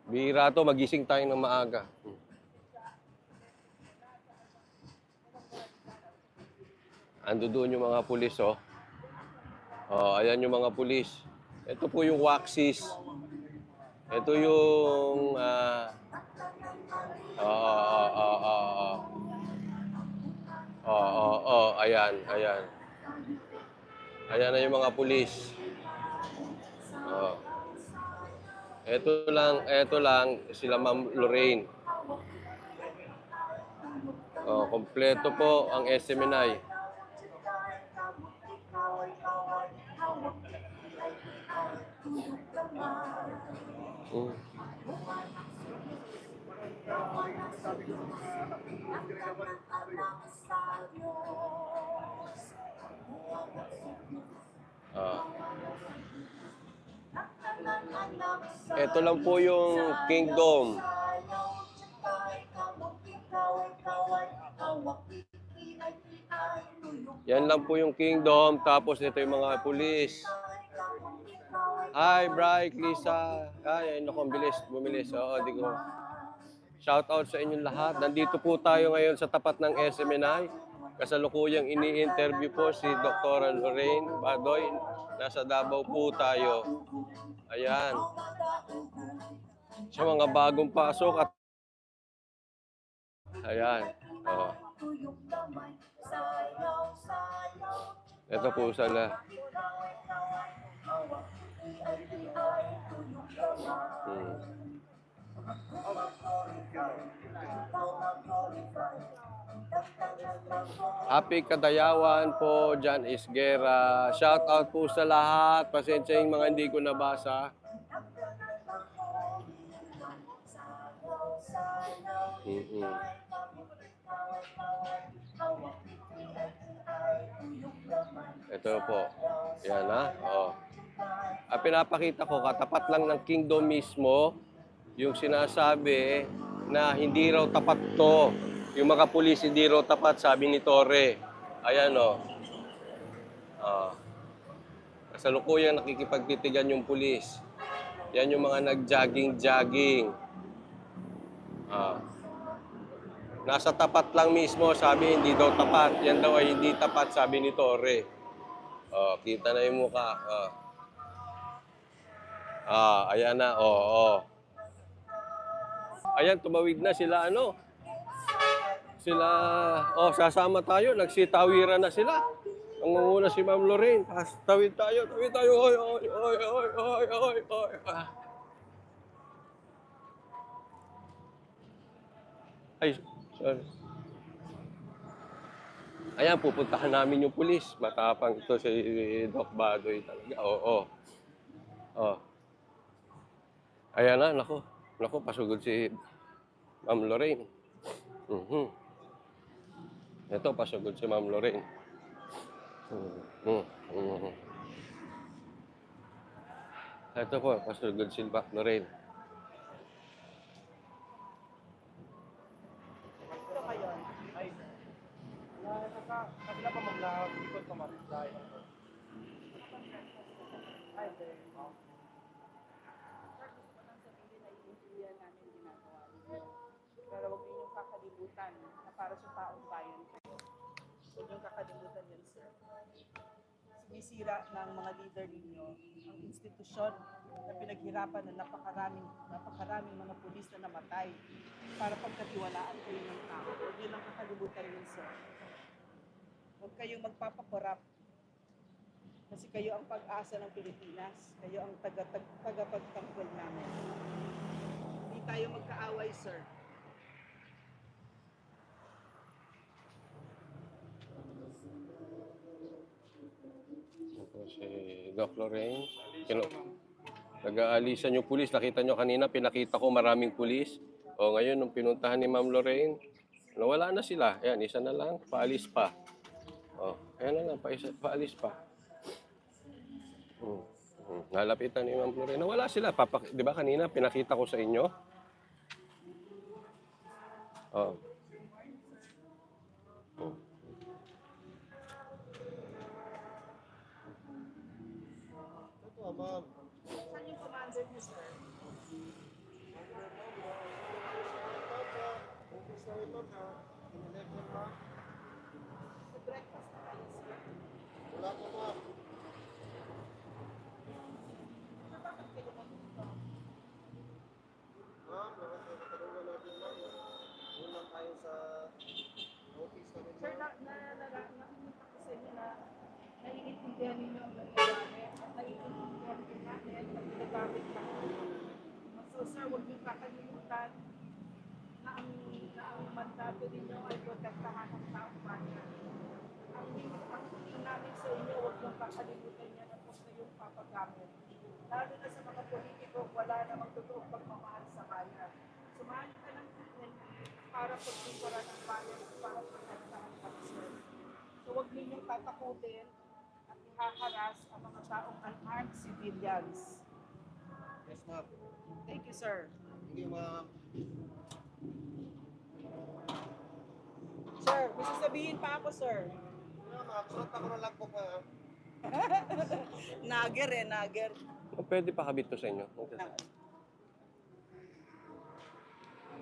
Bihira to, magising tayo ng maaga. Ando doon yung mga pulis, oh. Oh, ayan yung mga pulis. Ito po yung Waxis. Ito yung ayan, ayan. Ayan na yung mga pulis. Oh. Ito lang sila Ma'am Lorraine. Oh, kompleto po ang SMNI. Ito lang po yung Kingdom. Yan lang po yung Kingdom. Tapos ito yung mga pulis. Hi, Bright, Lisa. Ay, naku, bumilis. Oo, di ko. Shout out sa inyong lahat. Nandito po tayo ngayon sa tapat ng SMNI. Kasalukuyang ini-interview po si Dr. Lorraine Badoy. Nasa Davao po tayo. Ayan. Sa mga bagong pasok at ayan. Oh. Ito po sila. Happy Kadayawan po, John Isguera. Shout out po sa lahat. Pasensya yung mga hindi ko nabasa. Ito po. Yan ha. Oh. Pinapakita ko, katapat lang ng Kingdom mismo, yung sinasabi na hindi raw tapat to. Yung mga pulis hindi raw tapat, sabi ni Torre. Ayan o. Kasalukuyang nakikipagtitigan yung pulis. Yan yung mga nag-jogging-jogging. Nasa tapat lang mismo, sabi hindi daw tapat. Yan daw ay hindi tapat, sabi ni Torre. Kita na yung mukha. Ayan na, Ayan, tumawid na sila, Sila, sasama tayo, nagsitawiran na sila. Nangunguna si Ma'am Lorraine. Tawid tayo. Oy. Ay, sorry. Ayan, pupuntahan namin yung pulis. Matapang ito si Doc Badoy talaga. Ayan na, naku, pasugod si Ma'am Lorraine. Ito, pasugod si Ma'am Lorraine. Ito po, pasugod si Ma'am Lorraine. Kabila pa maglikod ka matay. Ay, pero huwag ninyong kakalimutan na para sa taong bayan. Huwag niyong kakalimutan yan, sir. Sinisira ng mga leader ninyo ang institusyon na pinaghirapan ng napakaraming mga pulis na namatay para pagkatiwalaan kayo ng tao. Huwag niyo lang kakalimutan yun, sir. Huwag kayong magpapakorap kasi kayo ang pag-asa ng Pilipinas. Kayo ang tagapagtanggol namin. Hindi tayo magkaaway, sir. Ito si Doc Lorraine. Nag-aalisan yung pulis. Nakita nyo kanina, pinakita ko maraming pulis. Ngayon, nung pinuntahan ni Ma'am Lorraine, wala na sila. Ayan, isa na lang, paalis pa. Ayan na lang, paalis pa. Nalapitan ni Ma'am Lorraine. Wala sila. Di ba kanina, pinakita ko sa inyo? Ma'am. Saan yung commander niyo, sir? Sa breakfast na kayo, sir. Wala po ma'am. Sir, bakit kayo nandito? Ma'am, nakatanungan natin ma'am. Doon lang tayo sa office namin. Sir, nakikita ko sa inyo na naiintindihan ninyo ang nangyayari at naiintindihan din natin na ginagamit lang. So, sir, huwag niyo kakalimutan na ang mandato ninyo ay protektahan ang taong bayan. Ang tingin namin sa inyo, huwag niyong kakalimutan yan at huwag na yung papagamit. Lalo na sa mga politiko, wala namang totoong pagmamahal sa bayan. Sumali ka ng PNP para pagtungkuran ang bayan at para protektahan ang sir. So huwag ninyong tatakutin at ihaharas ang mga taong unarmed civilians. Yes ma'am. Thank you, sir. Hindi ma'am. Sir, may sasabihin pa ako, sir. Wala ma'am, sulat ako na lang po ma'am. Nager nager. Pwede pa kabit to sa inyo. Okay.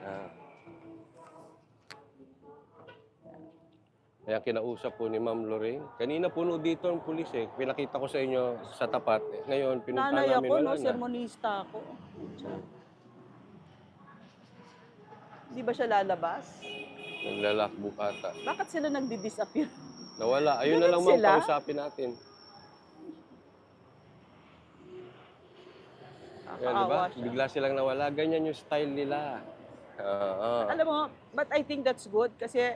Ah. Kaya kinausap po ni Ma'am Lorraine. Kanina puno dito ang pulis eh. Pinakita ko sa inyo sa tapat. Ngayon, pinunta Nanay namin ako, wala no? na. Sermonista ako. Di ba siya lalabas? Naglalakbuk ata. Bakit sila nagdi-disappear? Nawala. Ayun na Ganun lang ma'am, sila? kausapin natin. Yan, di ba? Nakakaawa siya. Bigla silang nawala. Ganyan yung style nila. Oo. Alam mo, but I think that's good kasi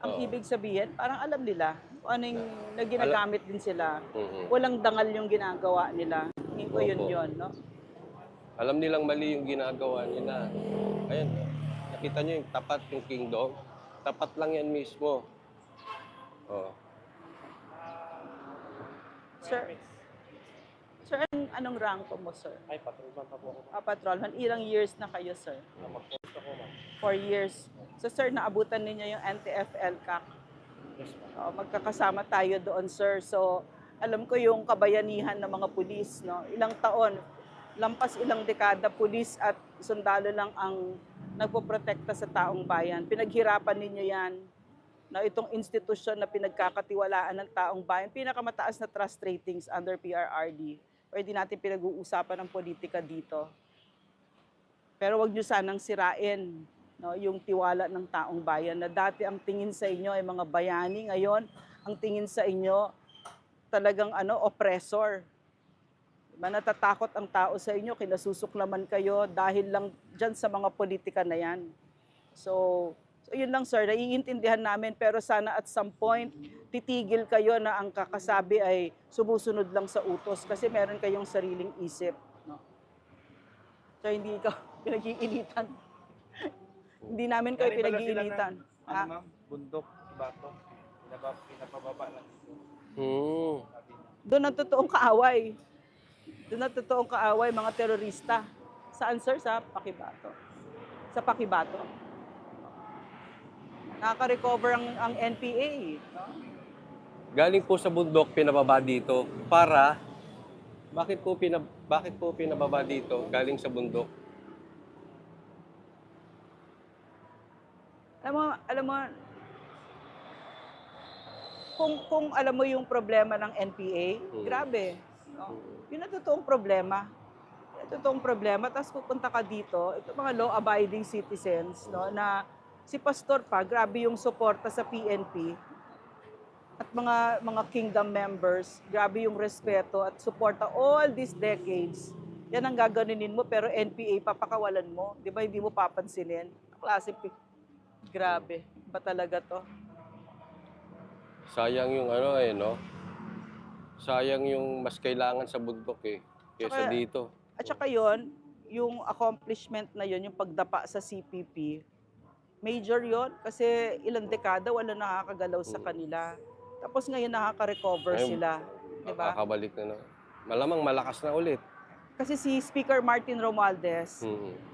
ang Oo. ibig sabihin, parang alam nila kung ano yung na ginagamit din sila. Mhm. Walang dangal yung ginagawa nila. Hindi ko yun Opo. yun, no? Alam nilang mali yung ginagawa nila. Ayan, nakita nyo yung tapat yung kingdom. Tapat lang yan mismo. Oh. Sir, anong ranko mo, sir? Ay, patrolman pa po ako. Patrolman. Ilang years na kayo, sir? Mag-post ako ma'am. 4 years. So, sir, naabutan ninyo yung anti-FL CAC. Yes ma'am. Magkakasama tayo doon, sir. So, alam ko yung kabayanihan ng mga pulis, no? Ilang taon, lampas ilang dekada, pulis at sundalo lang ang nagpoprotekta sa taong bayan. Pinaghirapan ninyo yan, na itong institusyon na pinagkakatiwalaan ng taong bayan, pinakamataas na trust ratings under PRRD. Pwede natin pinag-uusapan ng politika dito. Pero wag niyo sanang sirain, no, yung tiwala ng taong bayan na dati ang tingin sa inyo ay mga bayani, ngayon ang tingin sa inyo talagang oppressor. Diba, natatakot ang tao sa inyo, kinasusuklaman kayo dahil lang dyan sa mga politika na yan. So yun lang, sir, naiintindihan namin, pero sana at some point, titigil kayo na ang kakasabi ay sumusunod lang sa utos kasi meron kayong sariling isip. No? So hindi ka pinag-iinitan. Hindi namin kayo pinag-iinitan. Ano ma'am? Bundok, bato. Pinapababa lang. Hmm. Sabi niya. Doon ang totoong kaaway. Doon ang totoong kaaway, mga terorista. Saan, sir? Sa Pakibato. Sa Pakibato. Nakaka-recover ang NPA. No? Galing po sa bundok, pinababa dito. Para, bakit po pinababa dito? Galing sa bundok. Alam mo, kung alam mo yung problema ng NPA, grabe. No? Yun ang totoong problema. Yun ang totoong problema. Tapos pupunta ka dito, ito mga law-abiding citizens, no, na si Pastor pa, grabe yung suporta sa PNP at mga kingdom members, grabe yung respeto at suporta all these decades. Yan ang gaganunin mo, pero NPA, papakawalan mo. Di ba, hindi mo papansinin? Klase, grabe. Ba talaga to? Sayang yung no? Sayang yung mas kailangan sa bundok eh. Kesa dito. At saka yun, yung accomplishment na yun, yung pagdapa sa CPP, major yon kasi ilang dekada wala nakakagalaw sa kanila. Tapos ngayon nakaka-recover Ngayon, sila. Diba? Makakabalik na. Malamang malakas na ulit. Kasi si Speaker Martin Romualdez,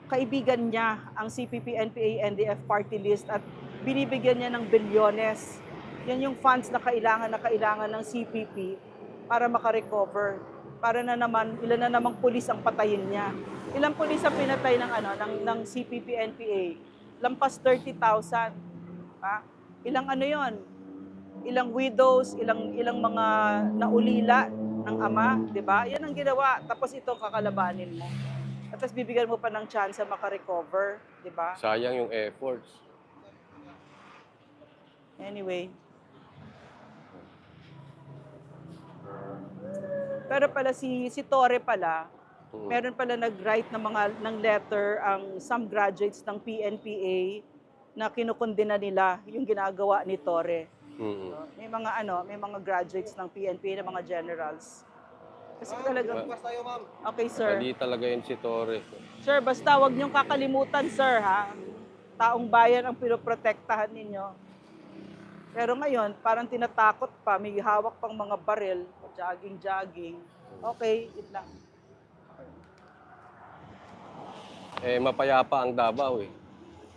kaibigan niya ang CPP, NPA, NDF party list at binibigyan niya ng bilyones. Yan yung funds na kailangan ng CPP para makarecover. Para na naman, ilan na namang pulis ang patayin niya. Ilang pulis ang pinatay ng CPP, NPA? lampas 30,000. Ha? Ilang ano yon? Ilang widows, ilang mga naulila ng ama, di ba? Yan ang ginawa. Tapos ito kakalabanin mo. At tapos bibigyan mo pa ng chance makarecover, di ba? Sayang yung efforts. Anyway. Pero pala si Torre pala, meron pala nag-write ng letter ang some graduates ng PNPA na kinukondena nila yung ginagawa ni Torre. May mga graduates ng PNPA na mga generals. Kasi talagang Bukas tayo, ma'am. okay, sir. Mali talaga yun si Torre. Sir, basta wag niyong kakalimutan, sir, ha? Taong bayan ang pinoprotektahan ninyo. Pero ngayon, parang tinatakot pa, may hawak pang mga baril, jogging. Okay, it lang. Mapayapa ang Davao eh.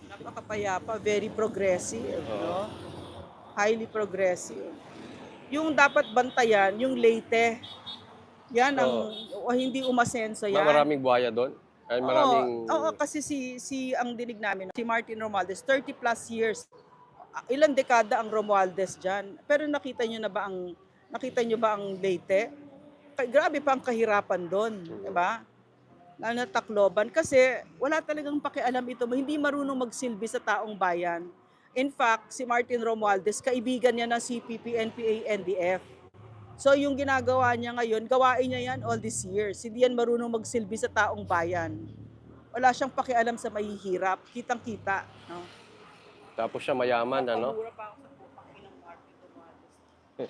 Napakapayapa, very progressive, no? Highly progressive. Yung dapat bantayan, yung Leyte, yan ang hindi umasenso yan. Maraming buhaya doon? Ay, maraming... Oo, kasi ang dinig namin, si Martin Romualdez, 30 plus years. Ilang dekada ang Romualdez dyan. Pero nakita nyo ba ang Leyte? Grabe pa ang kahirapan doon, di ba? Na Tacloban kasi wala talagang pakialam ito, hindi marunong magsilbi sa taong bayan. In fact, si Martin Romualdez, kaibigan niya ng CPP, NPA, NDF. So yung ginagawa niya ngayon, gawain niya yan all these years. Hindi yan marunong magsilbi sa taong bayan. Wala siyang pakialam sa mahihirap, kitang-kita. No? Tapos siya mayaman, ano? Pamura pa ako sa pupang inang Martin Romualdez.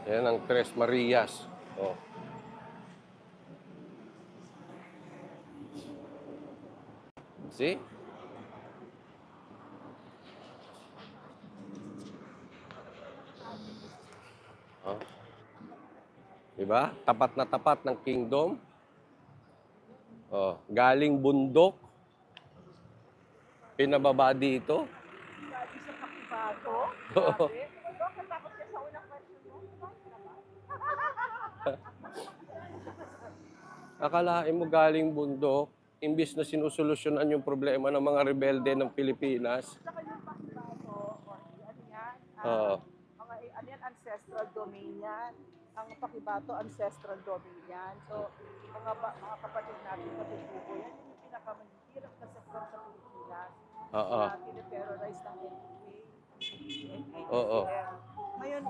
Yan ang Tres Marias. Oh. See? Oh. Diba? Tapat na tapat ng kingdom. Oh, galing bundok. Pinababa dito. Sabi sa Pakibato, Oo. sabi, bakit takot ka sa unang version mo? Akalain mo galing bundok, imbis na sinusolusyonan yung problema ng mga rebelde ng Pilipinas. Saka yung Pakibato, ano yan? Oo. Ano yan, ancestral domain yan. Ang Pakibato, ancestral domain yan. So, mga kapatid natin matutubo yan. Yung pinakamahirap na sektor sa Pilipinas. Oo. Na tine-terrorize ng NPA. Oo. Ngayon,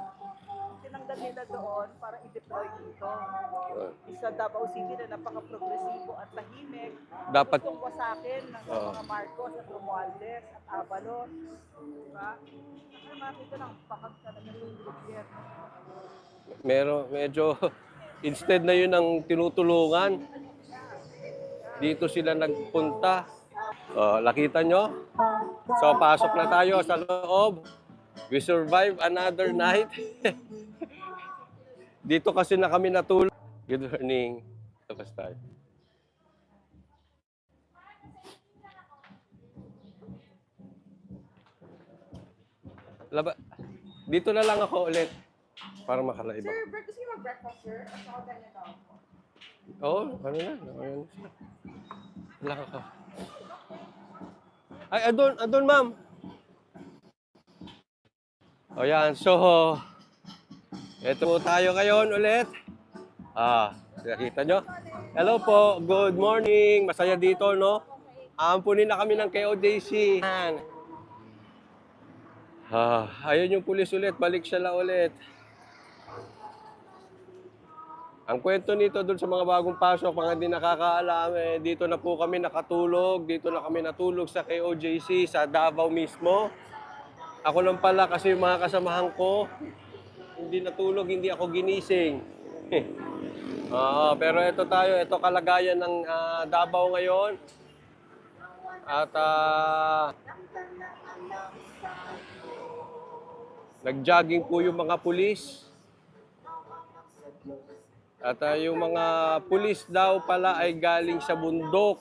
tinanggal nila doon para i-deploy dito. Sa Davao City na napaka-progresibo at tahimik. Dapat Gustong wasakin ng mga Marcos at Romualdez at Avalos. Diba? Ay, makita ng pakag talaga yung gobyerno. medyo instead na yun ang tinutulungan, dito sila nagpunta. Nakita nyo? So, pasok na tayo sa loob. We survive another night. Dito kasi na kami natulog. Good morning. Tapos tayo. Dito na lang ako ulit. Para makalaiba. Sir, gusto niyo mag-breakfast, sir? At saka ganyan daw ako. Oo, ano na. Ayun. Wala ako. Ay, adun, ma'am. O yan, so, eto po tayo ngayon ulit. Nakita nyo? Hello po, good morning. Masaya dito, no? Ampunin na kami ng KOJC. Ayun yung pulis ulit, balik siya la ulit. Ang kwento nito doon sa mga bagong pasok, mga hindi nakakaalam, dito na po kami nakatulog, dito na kami natulog sa KOJC, sa Davao mismo. Ako lang pala kasi yung mga kasamahan ko, hindi natulog, hindi ako ginising. Pero ito tayo, ito kalagayan ng Davao ngayon. At nag-jogging po yung mga pulis. At yung mga pulis daw pala ay galing sa bundok.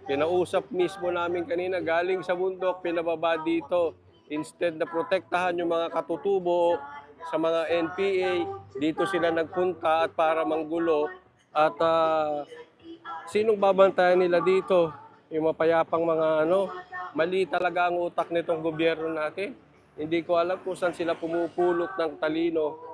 Kinausap mismo namin kanina, galing sa bundok, pinababa dito. Instead na protektahan yung mga katutubo sa mga NPA, dito sila nagpunta at para manggulo. At sinong babantayan nila dito? Yung mapayapang mga mali talaga ang utak nitong gobyerno natin. Hindi ko alam kung saan sila pumupulot ng talino